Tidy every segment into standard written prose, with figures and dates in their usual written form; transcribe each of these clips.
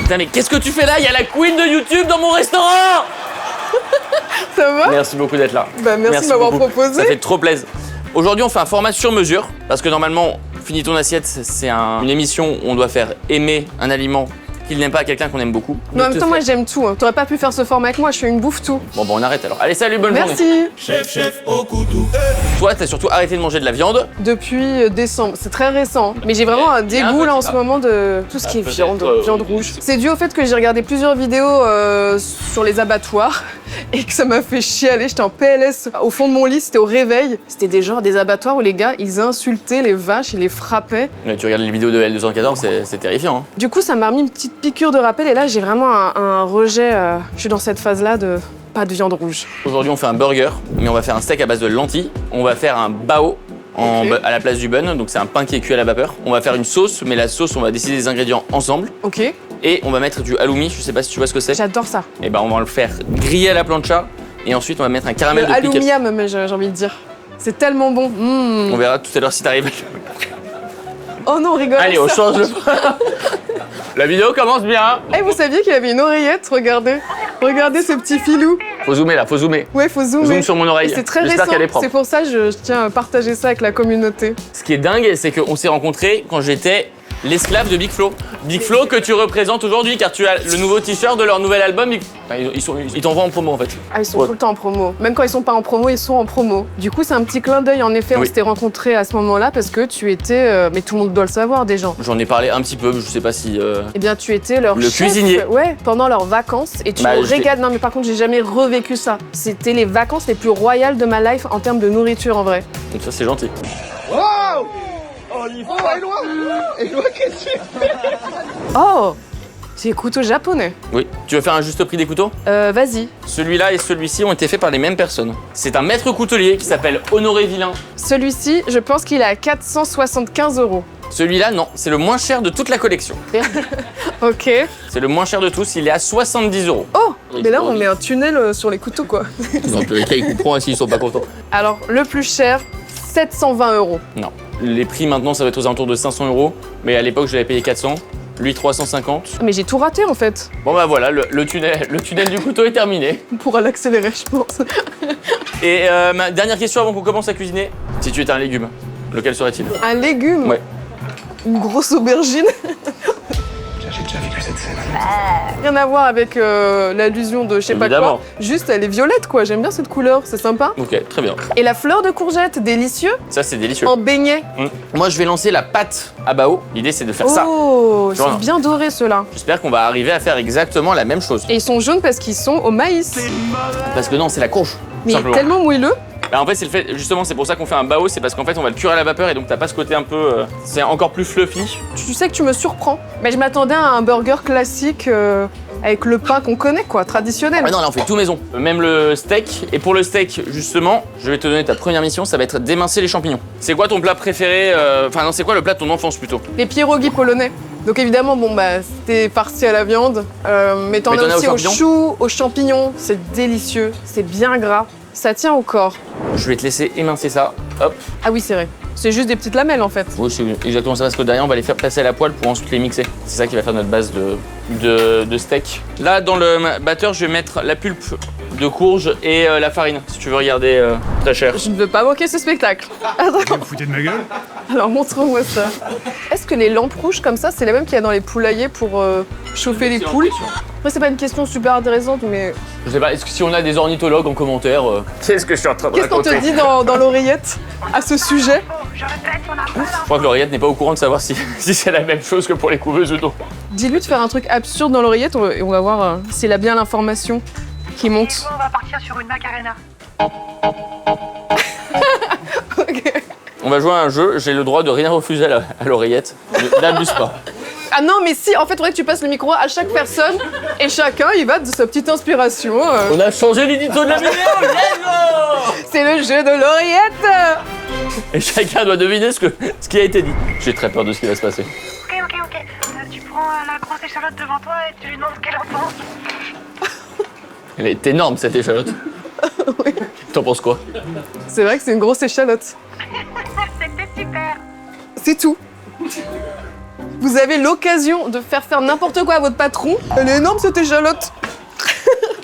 Putain, mais qu'est-ce que tu fais là? Il y a la queen de YouTube dans mon restaurant! Ça va? Merci beaucoup d'être là. Bah, merci de m'avoir beaucoup. proposé. Ça fait trop plaisir. Aujourd'hui, on fait un format sur mesure parce que normalement, Finis ton assiette, c'est une émission où on doit faire aimer un aliment qu'il n'aime pas à quelqu'un qu'on aime beaucoup. Mais en même temps, moi j'aime tout. Hein. T'aurais pas pu faire ce format avec moi, je fais une bouffe tout. Bon, on arrête alors. Allez, salut, bonne journée. Merci. Chef au couteau. Toi, t'as surtout arrêté de manger de la viande. Depuis décembre, c'est très récent. Mais j'ai vraiment un dégoût là en ce moment de tout ce qui est viande rouge. C'est dû au fait que j'ai regardé plusieurs vidéos sur les abattoirs et que ça m'a fait chialer. J'étais en PLS au fond de mon lit, c'était au réveil. C'était des abattoirs où les gars, ils insultaient les vaches, ils les frappaient. Mais tu regardes les vidéos de L214, c'est terrifiant. Hein. Du coup, ça m'a remis une petite piqûre de rappel et là, j'ai vraiment un rejet. Je suis dans cette phase-là de pas de viande rouge. Aujourd'hui, on fait un burger, mais on va faire un steak à base de lentilles. On va faire un bao à la place du bun, donc c'est un pain qui est cuit à la vapeur. On va faire une sauce, mais la sauce, on va décider des ingrédients ensemble. Ok. Et on va mettre du halloumi, je sais pas si tu vois ce que c'est. J'adore ça. Et ben on va le faire griller à la plancha, et ensuite on va mettre un caramel de piquet. Aluminium, mais j'ai envie de dire. C'est tellement bon. On verra tout à l'heure si t'arrives. Oh non, rigole. Allez, on change le. La vidéo commence bien. Eh, vous saviez qu'il avait une oreillette, regardez. Regardez ce petit filou. Faut zoomer là, faut zoomer. Ouais, faut zoomer. Zoom sur mon oreille. Et c'est très J'espère récent. qu'elle est propre. C'est pour ça que je tiens à partager ça avec la communauté. Ce qui est dingue, c'est qu'on s'est rencontrés quand j'étais l'esclave de Big Flo. Big Flo que tu représentes aujourd'hui car tu as le nouveau t-shirt de leur nouvel album. Ils t'envoient en promo en fait. Ah, ils sont tout le temps en promo. Même quand ils sont pas en promo, ils sont en promo. Du coup, c'est un petit clin d'œil. En effet, on s'était rencontrés à ce moment-là parce que tu étais... mais tout le monde doit le savoir, des gens. J'en ai parlé un petit peu, je sais pas si... Eh bien, tu étais leur le chef, cuisinier. Ouais, pendant leurs vacances. Et tu régales... Non, mais par contre, j'ai jamais revécu ça. C'était les vacances les plus royales de ma life en termes de nourriture, en vrai. Donc ça, c'est gentil. Wow! Oh, Éloi, qu'est-ce que tu fais? Oh! C'est des couteaux japonais. Oui. Tu veux faire un juste prix des couteaux? Vas-y. Celui-là et celui-ci ont été faits par les mêmes personnes. C'est un maître coutelier qui s'appelle Honoré Villain. Celui-ci, je pense qu'il est à 475 €. Celui-là, non, c'est le moins cher de toute la collection. Ok. C'est le moins cher de tous, il est à 70 €. Oh! Mais là, on met un tunnel sur les couteaux, quoi. Dans tous les cas, ils couperont s'ils sont pas contents. Alors, le plus cher, 720 €. Non. Les prix maintenant, ça va être aux alentours de 500 €. Mais à l'époque, je l'avais payé 400. Lui, 350. Mais j'ai tout raté, en fait. Bon bah voilà, le tunnel du couteau est terminé. On pourra l'accélérer, je pense. Et ma dernière question avant qu'on commence à cuisiner. Si tu étais un légume, lequel serait-il? Un légume? Ouais. Une grosse aubergine? J'ai déjà vécu cette scène. Rien à voir avec l'allusion de je sais pas Évidemment. quoi. Juste, elle est violette, quoi. J'aime bien cette couleur, c'est sympa. Ok, très bien. Et la fleur de courgette, délicieux, Ça, c'est délicieux. en beignet. Moi, je vais lancer la pâte à bao. L'idée, c'est de faire ça. Oh, ils Tu vois, sont bien dorés, ceux-là. J'espère qu'on va arriver à faire exactement la même chose. Et ils sont jaunes parce qu'ils sont au maïs. Parce que non, c'est la courge. Mais simplement. tellement moelleux. Bah, en fait, c'est le fait, justement, c'est pour ça qu'on fait un bao, c'est parce qu'en fait, on va le cuire à la vapeur et donc t'as pas ce côté un peu. C'est encore plus fluffy. Tu sais que tu me surprends. Mais je m'attendais à un burger classique avec le pain qu'on connaît, quoi, traditionnel. Ah non, là, on fait tout maison. Même le steak. Et pour le steak, justement, je vais te donner ta première mission, ça va être d'émincer les champignons. C'est quoi ton plat préféré? Enfin, non, c'est quoi le plat de ton enfance plutôt? Les pierogies polonais. Donc évidemment, bon bah c'était farci à la viande, mais t'en as aussi aux choux, aux champignons. C'est délicieux, c'est bien gras, ça tient au corps. Je vais te laisser émincer ça. Hop. Ah oui, c'est vrai. C'est juste des petites lamelles en fait. Oui, c'est exactement ça, parce que derrière, on va les faire passer à la poêle pour ensuite les mixer. C'est ça qui va faire notre base de steak. Là, dans le batteur, je vais mettre la pulpe de courge et la farine, si tu veux regarder très cher. Je ne veux pas moquer ce spectacle. Attends. Vous vous foutez de ma gueule? Alors montre-moi ça. Est-ce que les lampes rouges comme ça, c'est les mêmes qu'il y a dans les poulaillers pour chauffer les poules? Après, c'est pas une question super intéressante, mais... Je sais pas, est-ce que si on a des ornithologues en commentaire, qu'est-ce que je suis en train de Qu'est-ce qu'on te dit dans l'oreillette à ce sujet? Je crois que l'oreillette n'est pas au courant de savoir si c'est la même chose que pour les couveuses d'eau. Dis-lui de faire un truc absurde dans l'oreillette et on va voir s'il a bien l'information qui monte. On va partir sur une Macarena. Ok. On va jouer à un jeu, j'ai le droit de rien refuser à l'oreillette. N'abuse pas. Ah non, mais si, en fait, faudrait que tu passes le micro à chaque personne et chacun, il va de sa petite inspiration. On a changé l'édito de la vidéo, C'est le jeu de l'oreillette. Et chacun doit deviner ce qui a été dit. J'ai très peur de ce qui va se passer. Ok. Tu prends la grosse échalote devant toi et tu lui demandes ce qu'elle en pense. Elle est énorme cette échalote. Oui. T'en penses quoi? C'est vrai que c'est une grosse échalote. C'était super. C'est tout. Vous avez l'occasion de faire n'importe quoi à votre patron. Elle est énorme cette échalote.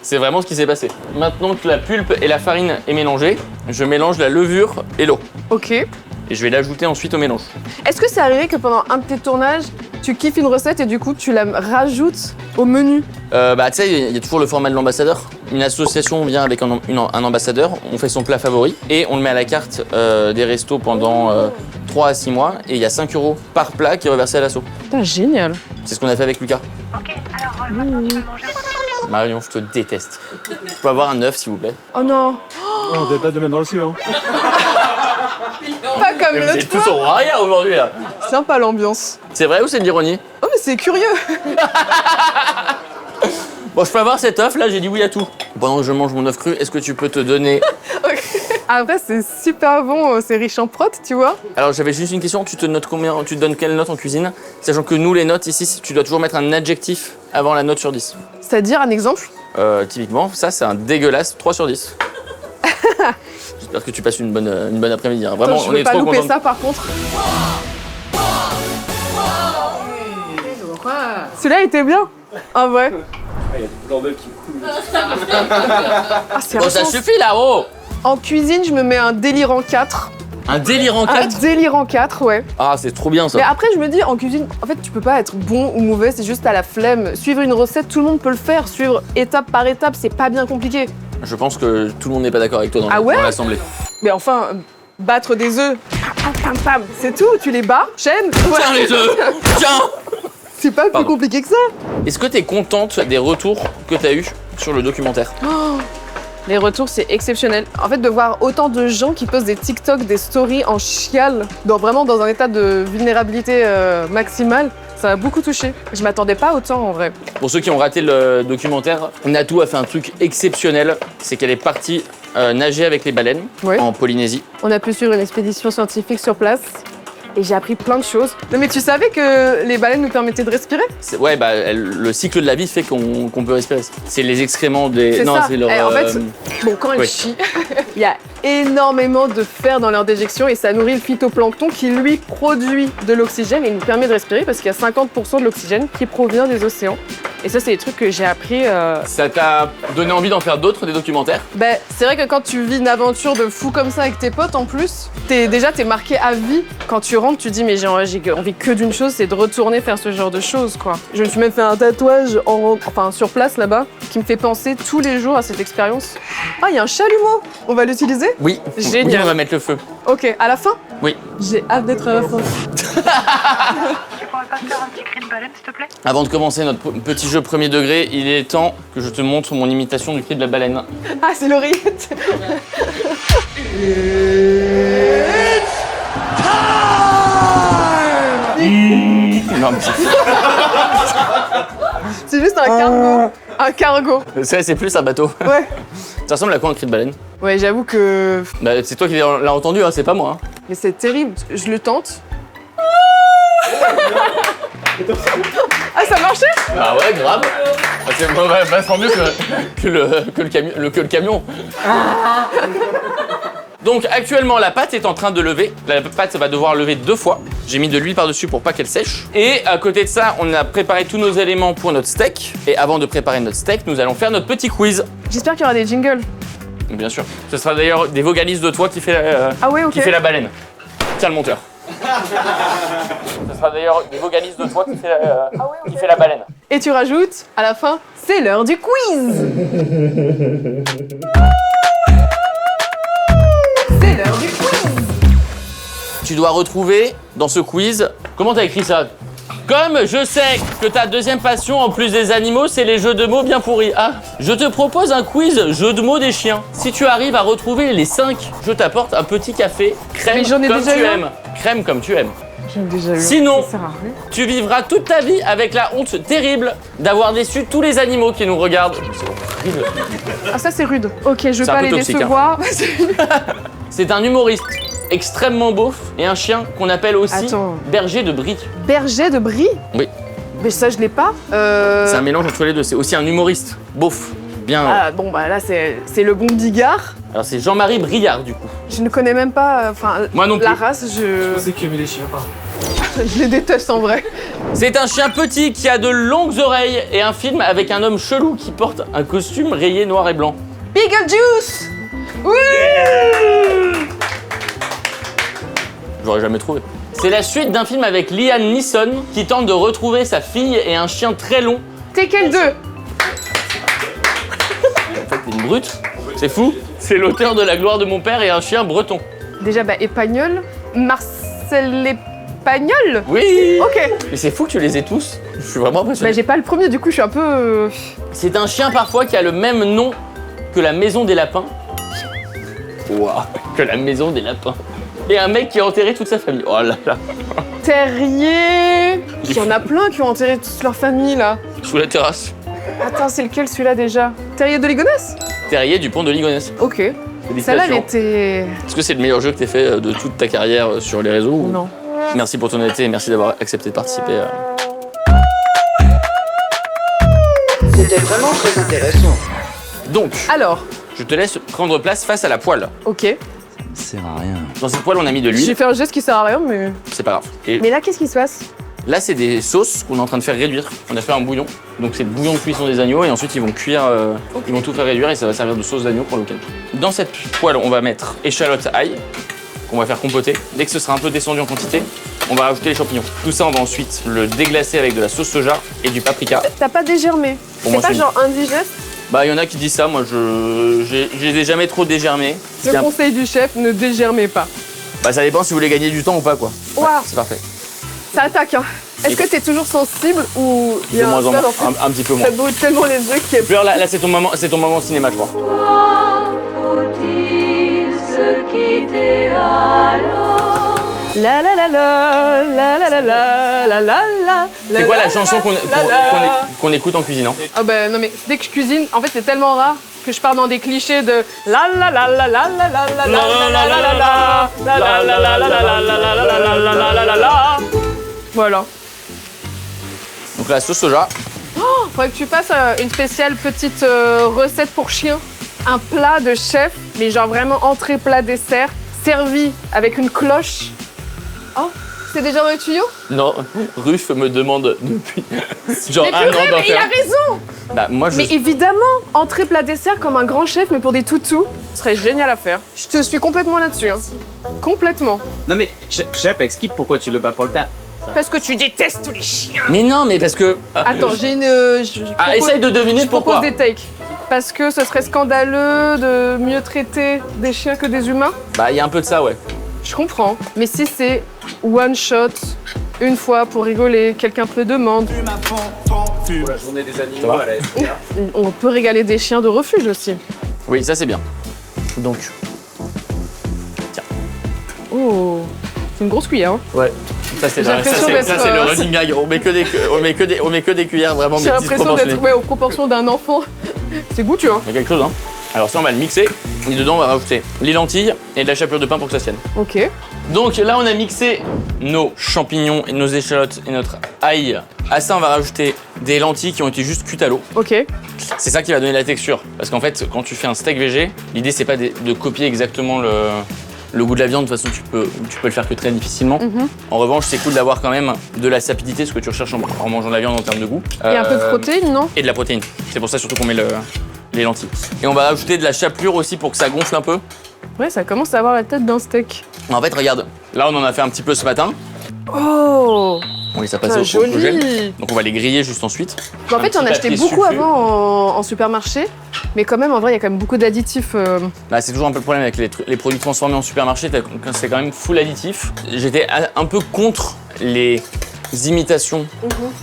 C'est vraiment ce qui s'est passé. Maintenant que la pulpe et la farine est mélangée, je mélange la levure et l'eau. Ok. Et je vais l'ajouter ensuite au mélange. Est-ce que c'est arrivé que pendant un de tes tournages, tu kiffes une recette et du coup tu la rajoutes au menu? Tu sais, il y a toujours le format de l'ambassadeur. Une association vient avec un ambassadeur, on fait son plat favori et on le met à la carte des restos pendant 3 à 6 mois et il y a 5 € par plat qui est reversé à l'asso. Putain, génial. C'est ce qu'on a fait avec Lucas. Ok, alors maintenant tu peux manger. Marion, je te déteste. Je peux avoir un œuf s'il vous plaît? Oh non, On n'est pas de même dans le ciel. Hein. pas comme Vous l'autre êtes tous fois. au arrière aujourd'hui là. Sympa l'ambiance. C'est vrai ou c'est de l'ironie? Oh mais c'est curieux. Bon, je peux avoir cet œuf là, j'ai dit oui à tout. Pendant que je mange mon œuf cru, est-ce que tu peux te donner... Ok. Après c'est super bon, c'est riche en prot, tu vois. Alors j'avais juste une question, tu te notes combien, tu te donnes quelle note en cuisine? Sachant que nous les notes ici, tu dois toujours mettre un adjectif avant la note sur 10. C'est-à-dire un exemple? Typiquement, ça c'est un dégueulasse 3 sur 10. J'espère que tu passes une bonne après-midi. Hein. Vraiment, Attends, je on veux est pas trop louper contents. ça par contre. Celui-là était bien. En vrai. Il y a des bordels qui coulent. Ah, c'est Bon, ça intense. suffit là, oh! En cuisine, je me mets un délirant 4. Un délire en Un 4? délirant 4, ouais. Ah, c'est trop bien ça. Mais après, je me dis, en cuisine, en fait, tu peux pas être bon ou mauvais, c'est juste à la flemme. Suivre une recette, tout le monde peut le faire. Suivre étape par étape, c'est pas bien compliqué. Je pense que tout le monde n'est pas d'accord avec toi Ah ouais? dans l'assemblée. Mais enfin, battre des œufs, pam, pam, pam, c'est tout. Tu les bats, chaîne. Tiens les œufs! Tiens! C'est pas plus Pardon. compliqué que ça. Est-ce que t'es contente des retours que t'as eu sur le documentaire? Les retours, c'est exceptionnel. En fait, de voir autant de gens qui postent des TikTok, des stories en chial, vraiment dans un état de vulnérabilité maximale, ça m'a beaucoup touché. Je m'attendais pas autant en vrai. Pour ceux qui ont raté le documentaire, Natou a fait un truc exceptionnel, c'est qu'elle est partie nager avec les baleines Ouais. en Polynésie. On a pu suivre une expédition scientifique sur place et j'ai appris plein de choses. Non mais tu savais que les baleines nous permettaient de respirer? Ouais, le cycle de la vie fait qu'on peut respirer. C'est les excréments des... C'est non, ça. c'est leur... Eh, en fait, bon, quand elles oui. chient, il y a énormément de fer dans leur déjection et ça nourrit le phytoplancton qui, lui, produit de l'oxygène et nous permet de respirer parce qu'il y a 50% de l'oxygène qui provient des océans. Et ça, c'est des trucs que j'ai appris. Ça t'a donné envie d'en faire d'autres, des documentaires? Ben, c'est vrai que quand tu vis une aventure de fou comme ça avec tes potes en plus, t'es marqué à vie. Quand tu rentres, tu dis mais j'ai envie que d'une chose, c'est de retourner faire ce genre de choses quoi. Je me suis même fait un tatouage sur place là-bas qui me fait penser tous les jours à cette expérience. Ah, il y a un chalumeau. On va l'utiliser? Oui. Génial. Oui, on va mettre le feu. Ok, à la fin? Oui. J'ai hâte d'être à la fin. Tu pourrais pas faire un petit cri de baleine, s'il te plaît? Avant de commencer notre petit jeu premier degré, il est temps que je te montre mon imitation du cri de la baleine. Ah, c'est l'oreillette. Non, mais C'est juste un cargo. Un cargo. c'est plus un bateau. Ouais. Ça ressemble à quoi un cri de baleine? Ouais, j'avoue que... Bah, c'est toi qui l'as entendu, hein, c'est pas moi. Hein. Mais c'est terrible. Je le tente. Ah, ça marchait? Ah ouais, grave. Bah, c'est vachement mieux que le camion. Donc actuellement la pâte est en train de lever. La pâte va devoir lever 2 fois. J'ai mis de l'huile par-dessus pour pas qu'elle sèche. Et à côté de ça, on a préparé tous nos éléments pour notre steak. Et avant de préparer notre steak, nous allons faire notre petit quiz. J'espère qu'il y aura des jingles. Bien sûr. Ce sera d'ailleurs des vocalises de toi qui fait, Ah ouais, ok. qui fait la baleine. Tiens le monteur. Ce sera d'ailleurs des vocalises de toi qui fait la baleine. Et tu rajoutes, à la fin, c'est l'heure du quiz. C'est l'heure du quiz. Tu dois retrouver dans ce quiz... Comment t'as écrit ça? Comme je sais que ta deuxième passion, en plus des animaux, c'est les jeux de mots bien pourris. Ah, je te propose un quiz jeu de mots des chiens. Si tu arrives à retrouver les 5, je t'apporte un petit café crème Mais j'en ai comme déjà tu eu un. aimes. Crème comme tu aimes. J'ai déjà eu. Sinon, Ça sert à rien. tu vivras toute ta vie avec la honte terrible d'avoir déçu tous les animaux qui nous regardent. C'est horrible. Ah, ça c'est rude. Ok, je veux C'est un pas peu les toxique, décevoir. C'est un humoriste extrêmement beauf et un chien qu'on appelle aussi Attends. berger de brie. Berger de brie? Oui. Mais ça, je l'ai pas. C'est un mélange entre les deux. C'est aussi un humoriste beauf. Bien. Ah, bon, bah là, c'est le bon bigard. Alors c'est Jean-Marie Briard du coup. Je ne connais même pas, enfin, Moi non la plus. race, je... C'est qu'il y avait les chiens, pardon. Je les déteste en vrai. C'est un chien petit qui a de longues oreilles et un film avec un homme chelou qui porte un costume rayé noir et blanc. Beetlejuice. Oui. J'aurais jamais trouvé. C'est la suite d'un film avec Liam Neeson qui tente de retrouver sa fille et un chien très long. Tekken 2. En fait, t'es une brute. C'est fou. C'est l'auteur de La gloire de mon père et un chien breton. Déjà, bah, Épagnol. Marcel Épagnol. Oui. Ok. Mais c'est fou que tu les aies tous. Je suis vraiment Bah, impressionné. j'ai pas le premier, du coup, je suis un peu. C'est un chien parfois qui a le même nom que la maison des lapins. Waouh. Que la maison des lapins. Et un mec qui a enterré toute sa famille. Oh là là. Terrier. Il y en a plein qui ont enterré toute leur famille là. Sous la terrasse. Attends, c'est lequel celui-là déjà? Terrier de Ligonnès? Terrier du pont de Ligonnès. Ok. Celle-là, elle était. Est-ce que c'est le meilleur jeu que t'aies fait de toute ta carrière sur les réseaux ou... Non. Merci pour ton honnêteté et merci d'avoir accepté de participer. C'était vraiment très intéressant. Donc, Alors, je te laisse prendre place face à la poêle. ok. Ça sert à rien. Dans cette poêle, on a mis de J'ai l'huile. fait un geste qui sert à rien, mais. C'est pas grave. Et Mais là, qu'est-ce qui se passe? là, c'est des sauces qu'on est en train de faire réduire. On a fait un bouillon. Donc, c'est le bouillon de cuisson des agneaux et ensuite, ils vont cuire. Ils vont tout faire réduire et ça va servir de sauce d'agneau pour le week-end. Dans cette poêle, on va mettre échalote ail qu'on va faire compoter. Dès que ce sera un peu descendu en quantité, on va rajouter les champignons. Tout ça, on va ensuite le déglacer avec de la sauce soja et du paprika. T'as pas dégermé? Pour C'est moi, pas c'est- genre indigeste? Bah, il y en a qui disent ça. Moi, je les ai jamais trop dégermés. Le conseil du chef, ne dégermez pas. Bah, ça dépend si vous voulez gagner du temps ou pas, quoi. Waouh. C'est parfait. Ça attaque, hein. Est-ce que t'es toujours sensible ou il y De a moins en seul, moins. en fait, Un petit peu moins. ça brûle tellement les yeux qu'il y a... Fleur, là, c'est ton moment cinéma, je crois. La la la la la la la la la la la. C'est quoi la chanson qu'on écoute en cuisinant? Ah bah non mais dès que je cuisine, en fait c'est tellement rare que je pars dans des clichés de la la la la la la la la la la la la la la. Voilà. Donc la sauce soja. Faudrait que tu fasses une spéciale petite recette pour chien. Un plat de chef, mais genre vraiment entrée, plat, dessert, servi avec une cloche. Oh, c'est déjà dans les tuyaux? Non, Ruff me demande depuis genre Mais un an purée, d'en mais il a faire. raison! Bah moi je. Mais évidemment, entrée, plat, dessert comme un grand chef, mais pour des toutous, ce serait génial à faire. Je te suis complètement là-dessus. Hein. Complètement. Non mais, chef, explique pourquoi tu le bats pour le temps. Parce que tu détestes tous les chiens. Mais non, mais parce que. Attends, j'ai une. Ah, essaye de deviner je propose pourquoi. des takes. Parce que ce serait scandaleux de mieux traiter des chiens que des humains. Bah il y a un peu de ça, ouais. Je comprends. Mais si c'est one shot, une fois pour rigoler, quelqu'un te le demande, La journée des animaux à la SPA. on peut régaler des chiens de refuge aussi. Oui, ça c'est bien. Donc. Oh, c'est une grosse cuillère. Hein. Ouais. Ça c'est J'ai l'impression d'être, le running gag. On met que des cuillères vraiment J'ai mais l'impression disproportionnées. d'être aux proportions d'un enfant. C'est goûtu, hein. Il y a quelque chose, hein. Alors ça on va le mixer et dedans on va rajouter les lentilles et de la chapelure de pain pour que ça tienne. Ok. Donc là on a mixé nos champignons et nos échalotes et notre ail. À ça on va rajouter des lentilles qui ont été juste cuites à l'eau. Ok. C'est ça qui va donner la texture. Parce qu'en fait quand tu fais un steak végé, l'idée c'est pas de copier exactement le goût de la viande. De toute façon tu peux le faire que très difficilement. En revanche c'est cool d'avoir quand même de la sapidité, ce que tu recherches en mangeant de la viande en termes de goût. Et un peu de protéines, non? Et de la protéine. C'est pour ça surtout qu'on met les lentilles. Et on va rajouter de la chapelure aussi pour que ça gonfle un peu. Ouais, ça commence à avoir la tête d'un steak. En fait, regarde, là on en a fait un petit peu ce matin. Oh, On les a passés putain, au gel. joli. Donc on va les griller juste ensuite. En Un fait, petit j'en achetais papier beaucoup sulfureux. avant en supermarché. Mais quand même, en vrai, il y a quand même beaucoup d'additifs. Bah, c'est toujours un peu le problème avec les produits transformés en supermarché, c'est quand même full additif. J'étais un peu contre les imitations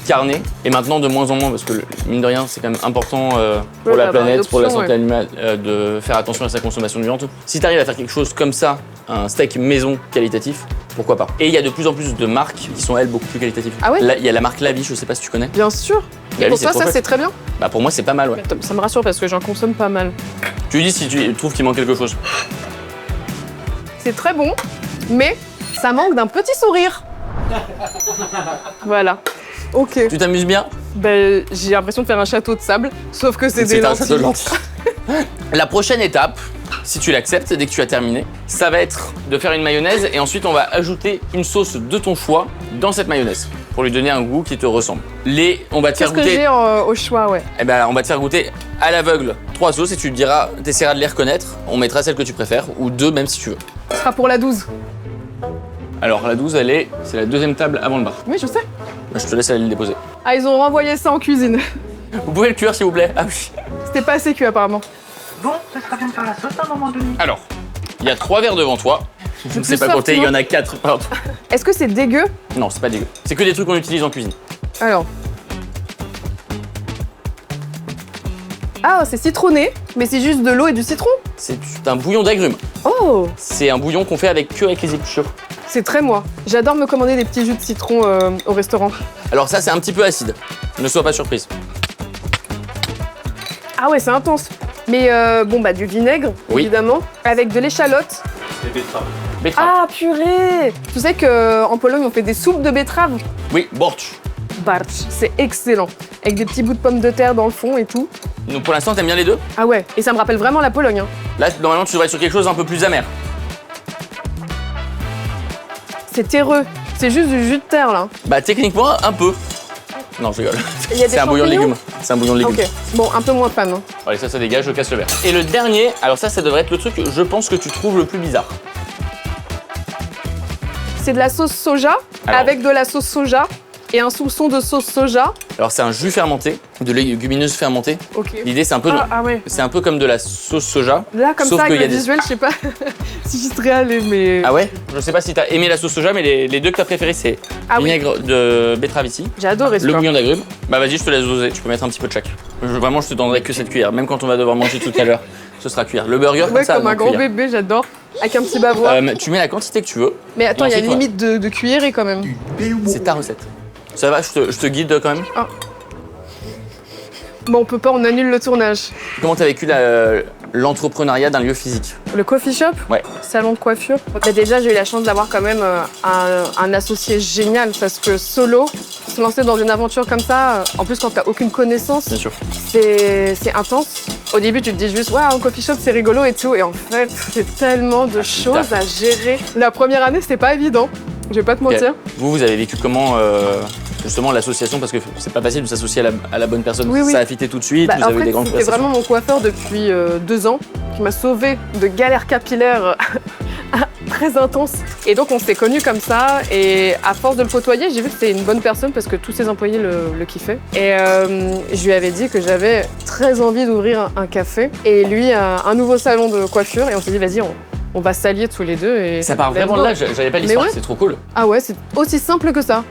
carnées et maintenant de moins en moins parce que mine de rien c'est quand même important pour Ouais, la d'avoir planète, une pour la option, santé animale de faire attention à sa consommation de viande. Si tu arrives à faire quelque chose comme ça, un steak maison qualitatif, pourquoi pas. Et il y a de plus en plus de marques qui sont elles beaucoup plus qualitatives. Ah ouais Là, il y a la marque Lavi, je sais pas si tu connais. Bien sûr. Et Lavi, pour c'est toi, trop ça, chouette. c'est très bien. Bah pour moi c'est pas mal, ouais. Ça me rassure parce que j'en consomme pas mal. Tu lui dis si tu trouves qu'il manque quelque chose. C'est très bon, mais ça manque d'un petit sourire. Voilà. Ok. Tu t'amuses bien? Ben, j'ai l'impression de faire un château de sable, sauf que c'est des un château de lentilles. lentilles. La prochaine étape, si tu l'acceptes, dès que tu as terminé, ça va être de faire une mayonnaise et ensuite on va ajouter une sauce de ton choix dans cette mayonnaise pour lui donner un goût qui te ressemble. On va te faire Qu'est-ce que goûter. j'ai au choix, ouais. Eh ben, on va te faire goûter à l'aveugle 3 sauces et tu te diras, t'essaieras de les reconnaître. On mettra celle que tu préfères ou 2 même si tu veux. Ce sera pour la 12. Alors la 12, c'est la deuxième table avant le bar. Oui, je sais. Je te laisse aller le déposer. Ah, ils ont renvoyé ça en cuisine. Vous pouvez le cuire s'il vous plaît? Ah oui. C'était pas assez cuit apparemment. Bon, ce sera bien de faire la sauce à un moment donné. Alors, il y a 3 verres devant toi. Je ne sais pas soft, compter, il y non en a 4 partout. Est-ce que c'est dégueu? Non, c'est pas dégueu. C'est que des trucs qu'on utilise en cuisine. Alors. Ah, c'est citronné, mais c'est juste de l'eau et du citron. C'est un bouillon d'agrumes. Oh, C'est un bouillon qu'on fait que avec les épluchures. c'est très moi. J'adore me commander des petits jus de citron au restaurant. Alors ça, c'est un petit peu acide. Ne sois pas surprise. Ah ouais, c'est intense. Mais bon, bah du vinaigre, Oui. évidemment, avec de l'échalote. Betterave. Ah, purée! Tu sais qu'en Pologne, on fait des soupes de betterave. Oui, bortsch. Bartsch, c'est excellent. Avec des petits bouts de pommes de terre dans le fond et tout. Donc pour l'instant, t'aimes bien les deux? Ah ouais, et ça me rappelle vraiment la Pologne. Hein. Là, normalement, tu devrais être sur quelque chose d'un peu plus amer. C'est terreux. C'est juste du jus de terre, là. Bah techniquement, un peu. Non, je rigole. Il y a des C'est un bouillon de champignons légumes. C'est un bouillon de légumes. Ok, bon, un peu moins fan. Hein. Allez, ça dégage, je casse le verre. Et le dernier, alors ça devrait être le truc, je pense que tu trouves le plus bizarre. C'est de la sauce soja, Alors. avec de la sauce soja et un soupçon de sauce soja. Alors c'est un jus fermenté, de légumineuse fermentée. Ok. L'idée, c'est un peu, Ah ouais. c'est un peu comme de la sauce soja. Là, comme sauf ça, qu'il avec y a le visuel, je sais pas si j'y serais allée, mais... Ah ouais? Je sais pas si t'as aimé la sauce soja, mais les deux que t'as préférés, c'est Ah oui. vinaigre de betterave ici, J'ai adoré le ça. bouillon d'agrumes. Bah vas-y, je te laisse doser, tu peux mettre un petit peu de chaque. Vraiment, je te donnerai que cette cuillère, même quand on va devoir manger tout à l'heure, ce sera cuillère. Le burger, Ouais, comme ça, comme un non, grand cuillère. bébé, j'adore. Avec un petit bavois. Tu mets la quantité que tu veux, mais attends, il y a une ensuite, limite de cuillerée quand même. c'est ta recette. Ça va, je te guide quand même. Bon, on peut pas, on annule le tournage. Comment t'as vécu l'entrepreneuriat d'un lieu physique? Le coffee shop, Ouais. salon de coiffure. Bah déjà, j'ai eu la chance d'avoir quand même un associé génial parce que solo, se lancer dans une aventure comme ça, en plus quand t'as aucune connaissance, Bien sûr. c'est intense. Au début, tu te dis juste, waouh, un coffee shop, c'est rigolo et tout. Et en fait, c'est tellement de choses à gérer. La première année, c'était pas évident. Je vais pas te mentir. Vous avez vécu comment justement l'association, parce que c'est pas facile de s'associer à la bonne personne. Oui, oui. Ça a fité tout de suite, Bah, vous avez en eu fait, des grandes c'était conversations. vraiment mon coiffeur depuis 2 ans, qui m'a sauvée de galères capillaires très intenses. Et donc, on s'est connus comme ça. Et à force de le côtoyer, j'ai vu que c'était une bonne personne parce que tous ses employés le kiffaient. Et je lui avais dit que j'avais très envie d'ouvrir un café. Et lui, un nouveau salon de coiffure. Et on s'est dit, vas-y, on va s'allier tous les deux. Et Ça part let's vraiment de go. là, j'avais pas l'histoire, ouais. c'est trop cool. Ah ouais, c'est aussi simple que ça.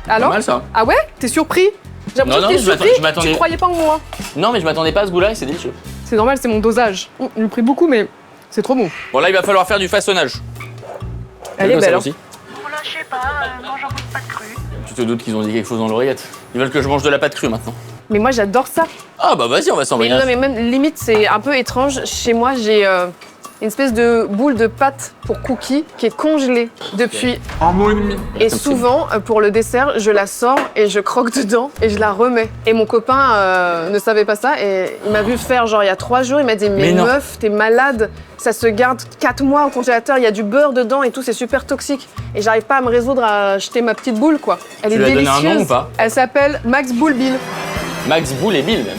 Pas Alors mal ça. Ah ouais? T'es surpris? J'ai l'impression Non, que non, t'es je m'attends- surpris. je m'attendais- Tu croyais pas en moi. Non, mais je m'attendais pas à ce goût-là et c'est délicieux. C'est normal, c'est mon dosage. Je lui pris beaucoup, mais c'est trop bon. Bon, là, il va falloir faire du façonnage. Elle est Comme ça belle. aussi. Bon, là, je sais pas, moi, j'en goûte pas de cru. Tu te doutes qu'ils ont dit quelque chose dans l'oreillette. Ils veulent que je mange de la pâte crue maintenant. Mais moi, j'adore ça. Ah bah vas-y, on va Mais s'envoyer. non, mais même limite, c'est un peu étrange. Chez moi, j'ai une espèce de boule de pâte pour cookies qui est congelée depuis un mois et demi. Et Comme souvent, pour le dessert, je la sors et je croque dedans et je la remets. Et mon copain ne savait pas ça et il m'a vu faire genre il y a 3 jours. Il m'a dit mais non. meuf, t'es malade. Ça se garde 4 mois au congélateur. Il y a du beurre dedans et tout. C'est super toxique. Et j'arrive pas à me résoudre à jeter ma petite boule quoi. Elle Tu est lui as donné délicieuse. un nom ou pas? Elle s'appelle Max Boule Bill. Max Boule et Bill même.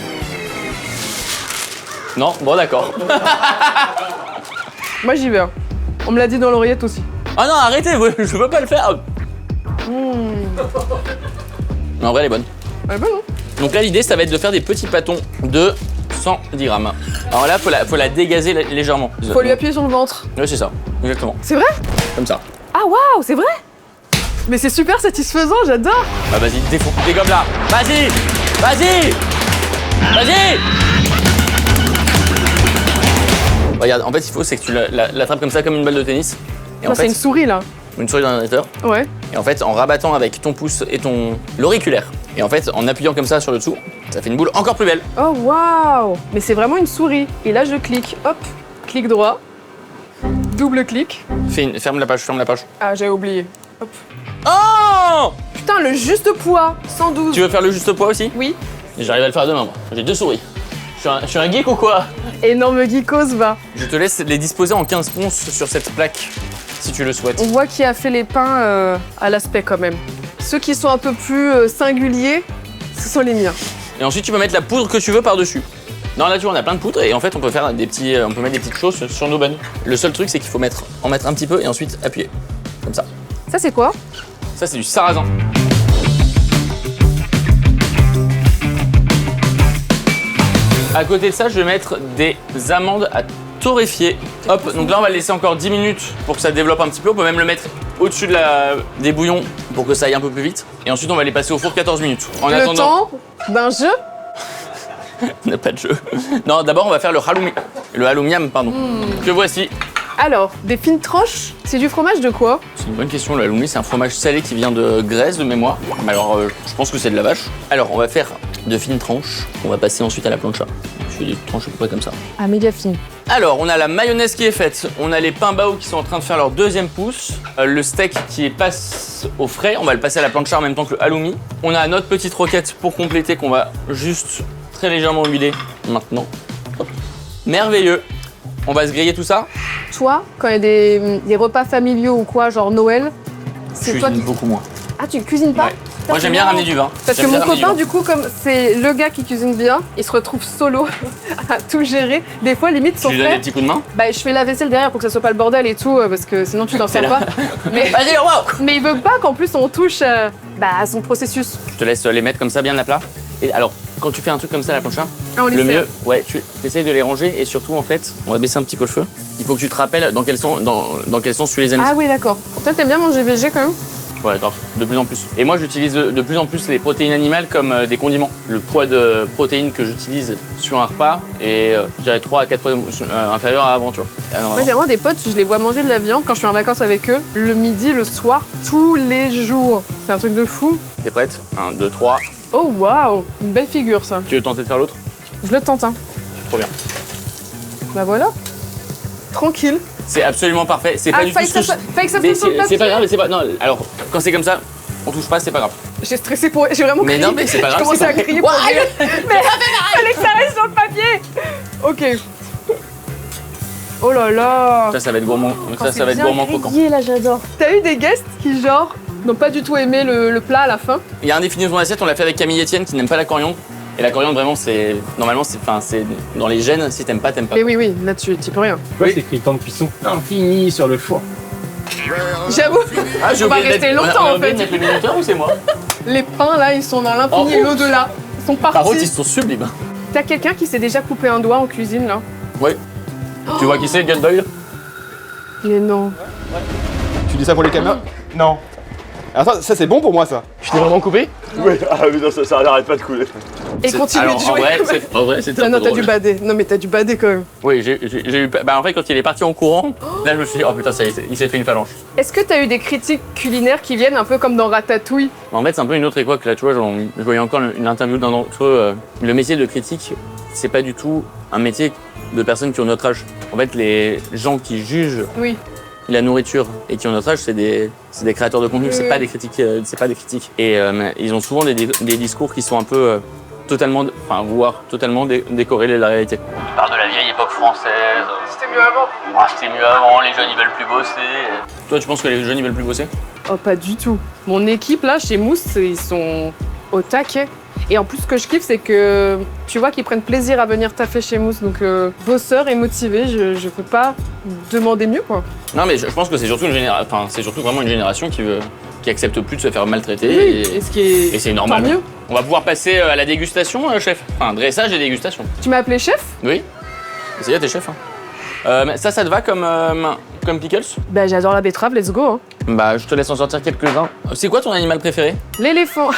Non, bon d'accord. Moi j'y vais. Hein. On me l'a dit dans l'oreillette aussi. Ah non, arrêtez, je peux pas le faire. Mais en vrai, elle est bonne. Elle est bonne, hein? Donc là, l'idée, ça va être de faire des petits pâtons de 110 grammes. Alors là, faut la dégazer légèrement. Faut lui appuyer sur le ventre. Ouais, c'est ça, exactement. C'est vrai? Comme ça. Ah waouh, c'est vrai? Mais c'est super satisfaisant, j'adore. Bah vas-y, dégomme là. Vas-y, vas-y, vas-y. Regarde, en fait, il faut, c'est que tu l'attrapes comme ça, comme une balle de tennis. Et Non, en c'est fait, une souris là. une souris d'ordinateur. Ouais. Et en fait, en rabattant avec ton pouce et l'auriculaire, et en fait, en appuyant comme ça sur le dessous, ça fait une boule encore plus belle. Oh waouh. Mais c'est vraiment une souris. Et là, je clique. Hop, clic droit. Double clic. Ferme la page, ferme la page. Ah, j'avais oublié. Hop. Oh! Putain, le juste poids, 112. Tu veux faire le juste poids aussi? Oui. J'arrive à le faire demain, moi. J'ai 2 souris. Je suis un geek ou quoi? Énorme geekos, va. Je te laisse les disposer en 15 ponces sur cette plaque, si tu le souhaites. On voit qui a fait les pains à l'aspect quand même. Ceux qui sont un peu plus singuliers, ce sont les miens. Et ensuite, tu peux mettre la poudre que tu veux par-dessus. Dans la nature, on a plein de poudre et en fait, on peut faire on peut mettre des petites choses sur nos buns. Le seul truc, c'est qu'il faut en mettre un petit peu et ensuite appuyer. Comme ça. Ça, c'est quoi? Ça, c'est du sarrasin. À côté de ça, je vais mettre des amandes à torréfier. Hop, donc là, on va le laisser encore 10 minutes pour que ça développe un petit peu. On peut même le mettre au-dessus des bouillons pour que ça aille un peu plus vite. Et ensuite, on va les passer au four 14 minutes. En Le attendant... temps d'un jeu? On n'a pas de jeu. Non, d'abord, on va faire le halloumi. Pardon. Que voici. Alors, des fines tranches, c'est du fromage de quoi? C'est une bonne question. Le halloumi, c'est un fromage salé qui vient de Grèce, de mémoire. Mais alors, je pense que c'est de la vache. Alors, on va faire de fines tranches. On va passer ensuite à la plancha. Je fais des tranches à peu près comme ça. Ah, méga fine. Alors, on a la mayonnaise qui est faite. On a les pains bao qui sont en train de faire leur deuxième pouce. Le steak qui passe au frais. On va le passer à la plancha en même temps que le halloumi. On a notre petite roquette pour compléter qu'on va juste très légèrement huiler maintenant. Hop. Merveilleux. On va se griller tout ça. Toi, quand il y a des repas familiaux ou quoi, genre Noël, c'est toi qui... beaucoup moins. Ah, tu cuisines pas? Ouais. Moi, j'aime bien ramener du vin. Parce que mon copain, du coup, comme c'est le gars qui cuisine bien, il se retrouve solo à tout gérer. Des fois, limite, son Tu lui donnes des frère... petits coups de main? Bah, je fais la vaisselle derrière pour que ça soit pas le bordel et tout, parce que sinon tu t'en sors pas. Mais... Vas-y, wow. Mais il veut pas qu'en plus on touche à son processus. Je te laisse les mettre comme ça bien à plat. Et alors, quand tu fais un truc comme ça à la plancha, Ah, on les le sert. mieux, ouais, tu essayes de les ranger et surtout, en fait, on va baisser un petit peu le feu. Il faut que tu te rappelles dans quel sens tu les aimes. Ah oui, d'accord. Toi, t'aimes bien manger végé quand même? Ouais, grave, de plus en plus. Et moi, j'utilise de plus en plus les protéines animales comme des condiments. Le poids de protéines que j'utilise sur un repas est, je dirais, 3 à 4 fois inférieur à avant, tu vois. Moi, j'ai vraiment des potes, je les vois manger de la viande quand je suis en vacances avec eux, le midi, le soir, tous les jours. C'est un truc de fou. T'es prête? 1, 2, 3. Oh, waouh, une belle figure, ça. Tu veux tenter de faire l'autre? Je le tente, hein. Trop bien. Bah voilà. Tranquille. C'est absolument parfait. C'est pas du tout ce que Fallait que ça Mais fonde sur le c'est papier. pas grave, c'est pas... Non, alors, quand c'est comme ça, on touche pas, c'est pas grave. J'ai stressé pour... J'ai vraiment Mais crié. non, mais c'est pas grave. Je commençais c'est à pas- crier pour rire. Mais fallait que ça reste sur le papier. Ok. Oh là là. Ça va être gourmand. Ça va être gourmand croquant. Là, j'adore. T'as eu des guests qui, genre, n'ont pas du tout aimé le plat à la fin? Il y a un défini de mon assiette, on l'a fait avec Camille Etienne qui n'aime pas la coriandre. Et la coriandre, vraiment, c'est. Normalement, c'est dans les gènes, si t'aimes pas, t'aimes pas. Mais oui, là, tu peux rien. Ouais, c'est écrit temps de cuisson infini sur le four. J'avoue, Ah, j'ai on va oublié de rester mettre- longtemps on a en oublié de fait. mettre le minuteur ou c'est moi? Les pains là, ils sont dans l'infini Oh, et l'au-delà. Ils sont Par contre, ils partis. sont sublimes. T'as quelqu'un qui s'est déjà coupé un doigt en cuisine là? Ouais. Tu vois qui c'est, Gut Doyle? Mais non. Tu dis ça pour les caméras? Non. Attends, ça c'est bon pour moi ça. Je t'ai vraiment coupé? Oui, ah mais non, ça n'arrête pas de couler. Et continue Alors, de jouer. en vrai, c'était un Non, peu t'as drôle. dû bader. Non, mais t'as dû bader quand même. Oui, j'ai eu. Bah, en fait, quand il est parti en courant, là, je me suis dit, oh putain, ça y est, il s'est fait une phalange. Est-ce que t'as eu des critiques culinaires qui viennent un peu comme dans Ratatouille? En fait, c'est un peu une autre époque. Là, tu vois, je voyais encore une interview d'un d'entre eux. Le métier de critique, c'est pas du tout un métier de personnes qui ont notre âge. En fait, les gens qui jugent Oui. la nourriture et qui ont notre âge, c'est des créateurs de contenu, Oui, c'est oui. pas des critiques, c'est pas des critiques. Et ils ont souvent des discours qui sont un peu totalement, enfin voire totalement décorrélés de la réalité. Ils parlent de la vieille époque française. C'était mieux avant. Ah, c'était mieux avant, les jeunes ils veulent plus bosser. Toi, tu penses que les jeunes ils veulent plus bosser? Oh, pas du tout. Mon équipe là, chez Mousse, ils sont au taquet. Et en plus, ce que je kiffe, c'est que tu vois qu'ils prennent plaisir à venir taffer chez Mousse. Donc, bosseur et motivé, je peux pas demander mieux, quoi. Non, mais je pense que c'est surtout c'est surtout vraiment une génération qui accepte plus de se faire maltraiter. Oui, et ce qui est... Et c'est normal. Tant mieux. On va pouvoir passer à la dégustation, chef. Enfin, dressage et dégustation. Tu m'as appelé chef? Oui. C'est t'es chef. Mais ça te va comme pickles? Bah, j'adore la betterave, let's go. Hein. Bah, je te laisse en sortir quelques-uns. C'est quoi ton animal préféré? L'éléphant.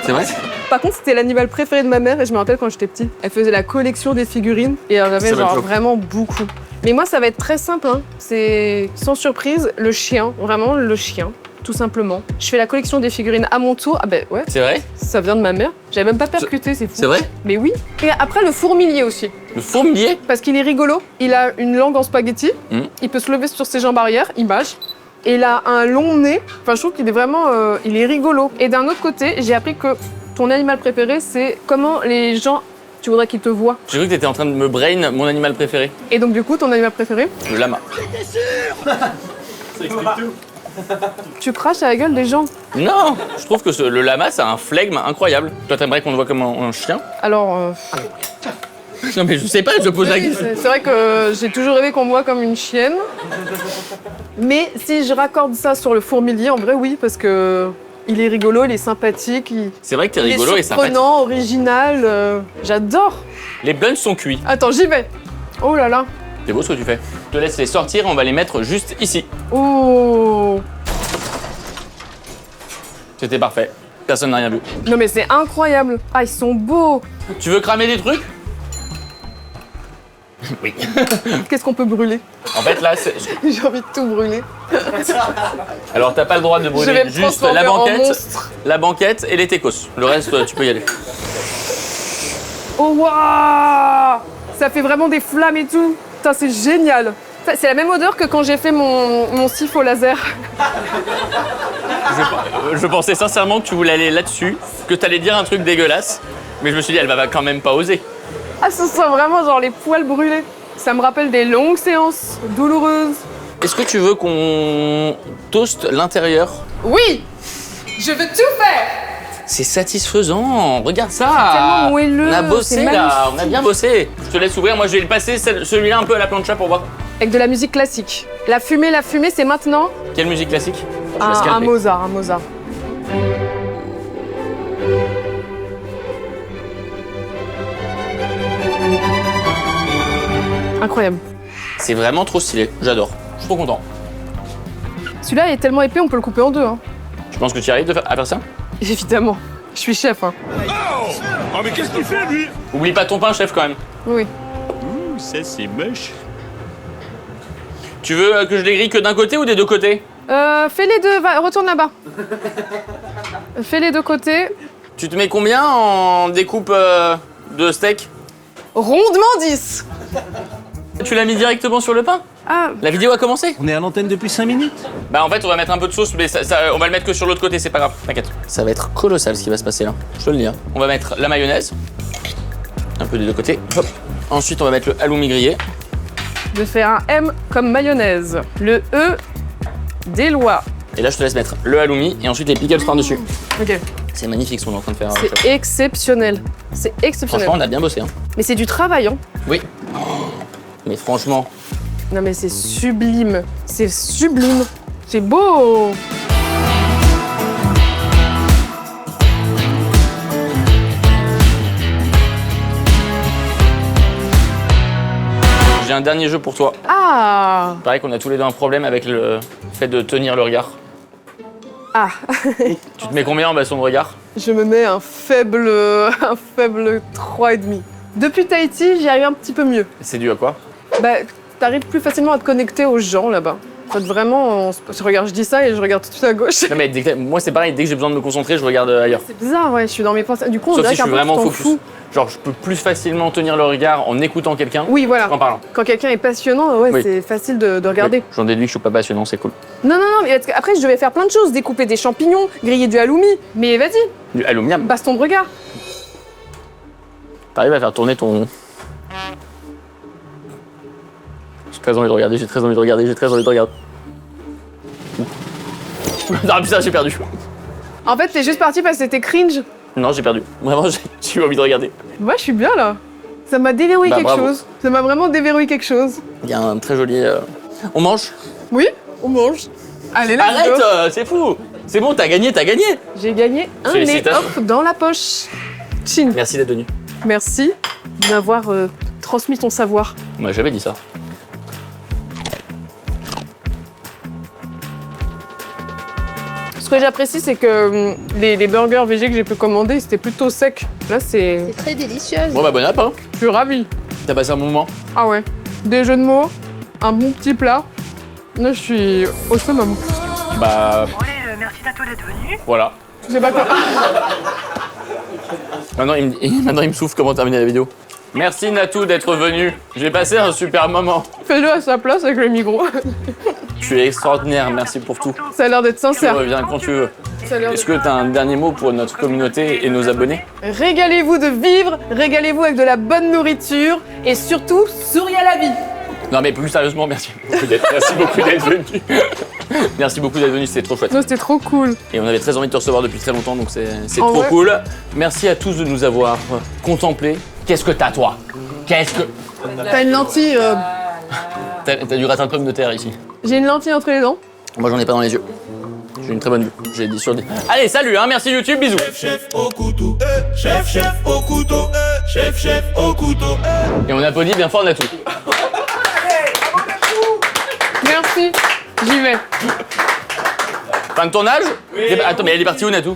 C'est vrai? Par contre, c'était l'animal préféré de ma mère et je me rappelle quand j'étais petite. Elle faisait la collection des figurines et elle en avait Ça va être genre chaud. vraiment beaucoup. Mais moi, ça va être très simple. Hein. C'est sans surprise le chien, vraiment le chien, tout simplement. Je fais la collection des figurines à mon tour. Ah ben ouais, C'est vrai? ça vient de ma mère. J'avais même pas percuté, c'est fou. C'est vrai? Mais oui. Et après le fourmilier aussi, Le fourmilier? parce qu'il est rigolo. Il a une langue en spaghetti. Il peut se lever sur ses jambes arrière, image. Et il a un long nez. Enfin, je trouve qu'il est vraiment, il est rigolo. Et d'un autre côté, j'ai appris que ton animal préféré, c'est comment les gens Tu voudrais qu'il te voie. J'ai cru que t'étais en train de me brain mon animal préféré. Et donc du coup, ton animal préféré? Le lama. Ça explique tout. Tu craches à la gueule des gens. Non, je trouve que le lama, c'est un flegme incroyable. Toi, t'aimerais qu'on le voit comme un chien? Alors, Non, mais je sais pas, je pose la question. c'est vrai que j'ai toujours rêvé qu'on me voit comme une chienne. Mais si je raccorde ça sur le fourmilier, en vrai, oui, parce que il est rigolo, il est sympathique, C'est vrai que t'es il rigolo est et sympathique. surprenant, original. J'adore. Les blunts sont cuits. Attends, j'y vais. Oh là là. C'est beau ce que tu fais. Je te laisse les sortir, on va les mettre juste ici. Oh. C'était parfait. Personne n'a rien vu. Non mais c'est incroyable. Ah, ils sont beaux. Tu veux cramer des trucs? Oui. Qu'est-ce qu'on peut brûler? En fait, là, c'est... J'ai envie de tout brûler. Alors, t'as pas le droit de Je brûler vais me juste transformer en la monstre. banquette et les técos. Le reste, tu peux y aller. Oh waouh. Ça fait vraiment des flammes et tout. Putain, c'est génial. C'est la même odeur que quand j'ai fait mon sif au laser. Je pensais sincèrement que tu voulais aller là-dessus, que t'allais dire un truc dégueulasse, mais je me suis dit, elle va quand même pas oser. Ah, ce sont vraiment genre les poils brûlés. Ça me rappelle des longues séances douloureuses. Est-ce que tu veux qu'on toaste l'intérieur? Oui. Je veux tout faire. C'est satisfaisant, regarde ça. tellement moelleux, On a bossé c'est là, on a bien bossé. Je te laisse ouvrir, moi je vais le passer celui-là un peu à la plancha pour voir. Avec de la musique classique. La fumée, c'est maintenant. Quelle musique classique? Je vais se Un calmer. Mozart, un Mozart. Incroyable. C'est vraiment trop stylé, j'adore. Je suis trop content. Celui-là est tellement épais, on peut le couper en deux. Hein. Tu penses que tu arrives à faire ça? Évidemment. Je suis chef. Hein. Oh, mais qu'est-ce qu'il fait, lui? Oublie pas ton pain, chef, quand même. Oui. Ça, c'est moche. Tu veux que je les grille que d'un côté ou des deux côtés? Fais les deux, va, retourne là-bas. Fais les deux côtés. Tu te mets combien en découpe de steak? Rondement 10. Tu l'as mis directement sur le pain? Ah, La vidéo a commencé? On est à l'antenne depuis 5 minutes. Bah en fait on va mettre un peu de sauce mais on va le mettre que sur l'autre côté, c'est pas grave, t'inquiète. Ça va être colossal ce qui va se passer là, je te le dis. Hein. On va mettre la mayonnaise, un peu des deux côtés. Hop. Ensuite on va mettre le halloumi grillé. je fais un M comme mayonnaise. Le E des lois. Et là je te laisse mettre le halloumi et ensuite les pickles par-dessus. Ok. C'est magnifique ce qu'on est en train de faire. C'est exceptionnel. C'est exceptionnel. Franchement on a bien bossé. Hein. Mais c'est du travail, hein. Oui. Mais franchement, Non mais c'est sublime. C'est sublime. C'est beau. j'ai un dernier jeu pour toi. Ah. Pareil qu'on a tous les deux un problème avec le fait de tenir le regard. Ah. Tu te mets combien en basson de regard? Je me mets un faible 3,5. Depuis Tahiti, j'y arrive un petit peu mieux. C'est dû à quoi? Bah, t'arrives plus facilement à te connecter aux gens là-bas. En fait, vraiment, je dis ça et je regarde tout de suite à gauche. Non mais moi c'est pareil, dès que j'ai besoin de me concentrer, je regarde ailleurs. C'est bizarre, ouais, je suis dans mes pensées. Du coup, on Sauf dirait si je qu'un suis peu tu vraiment t'en focus. fous. Genre je peux plus facilement tenir le regard en écoutant quelqu'un Oui, voilà. qu'en parlant. Quand quelqu'un est passionnant, ouais, Oui. c'est facile de regarder. Oui, j'en déduis que je suis pas passionnant, c'est cool. Non, mais parce que après, je devais faire plein de choses. Découper des champignons, griller du halloumi. Mais vas-y, Du aluminium. baston de regard. T'arrives à faire tourner ton... J'ai très envie de regarder, j'ai très envie de regarder, j'ai très envie de regarder. Ah putain, j'ai perdu. En fait, t'es juste parti parce que c'était cringe. Non, j'ai perdu. Vraiment, j'ai eu envie de regarder. Moi, je suis bien là. Ça m'a déverrouillé Bah, quelque bravo. chose. Ça m'a vraiment déverrouillé quelque chose. Il y a un très joli... On mange? Oui, on mange. Allez, là, Arrête, c'est fou. C'est bon, t'as gagné, t'as gagné. J'ai gagné un nez, Félicitations. hop, dans la poche. Chin. Merci d'être venu. Merci de m'avoir transmis ton savoir. On m'a jamais dit ça. Ce que j'apprécie, c'est que les burgers végés que j'ai pu commander, c'était plutôt sec. Là, c'est... C'est très délicieuse. Bon bah bon app, hein. Je suis ravie. T'as passé un bon moment? Ah ouais. Des jeux de mots, un bon petit plat. Là, je suis au summum. Bah Bon, allez, merci Nato d'être venu. voilà. Je sais pas quoi. Maintenant il me souffle comment terminer la vidéo. Merci Natou d'être venu. J'ai passé un super moment. Fais-le à sa place avec le micro. Tu es extraordinaire, merci pour tout. Ça a l'air d'être Tu sincère. reviens quand tu veux. tout à l'heure. Est-ce que tu as un dernier mot pour notre communauté et nos abonnés? Régalez-vous de vivre, régalez-vous avec de la bonne nourriture et surtout, souriez à la vie. Non mais plus sérieusement, merci beaucoup d'être venu. Merci beaucoup d'être venu, c'était trop chouette. Non, c'était trop cool. Et on avait très envie de te recevoir depuis très longtemps, donc c'est En trop vrai. cool. Merci à tous de nous avoir contemplés. Qu'est-ce que t'as toi? Qu'est-ce que... T'as une lentille. T'as du gratin de pommes de terre ici. J'ai une lentille entre les dents. Moi j'en ai pas dans les yeux. J'ai une très bonne vue. J'ai 10 sur 10. Allez, salut, hein, merci YouTube, bisous. Chef au couteau, chef au couteau, chef au couteau. Et on applaudit bien fort Natou. Merci. J'y vais. Fin de tournage? Attends, mais elle est partie où Natou?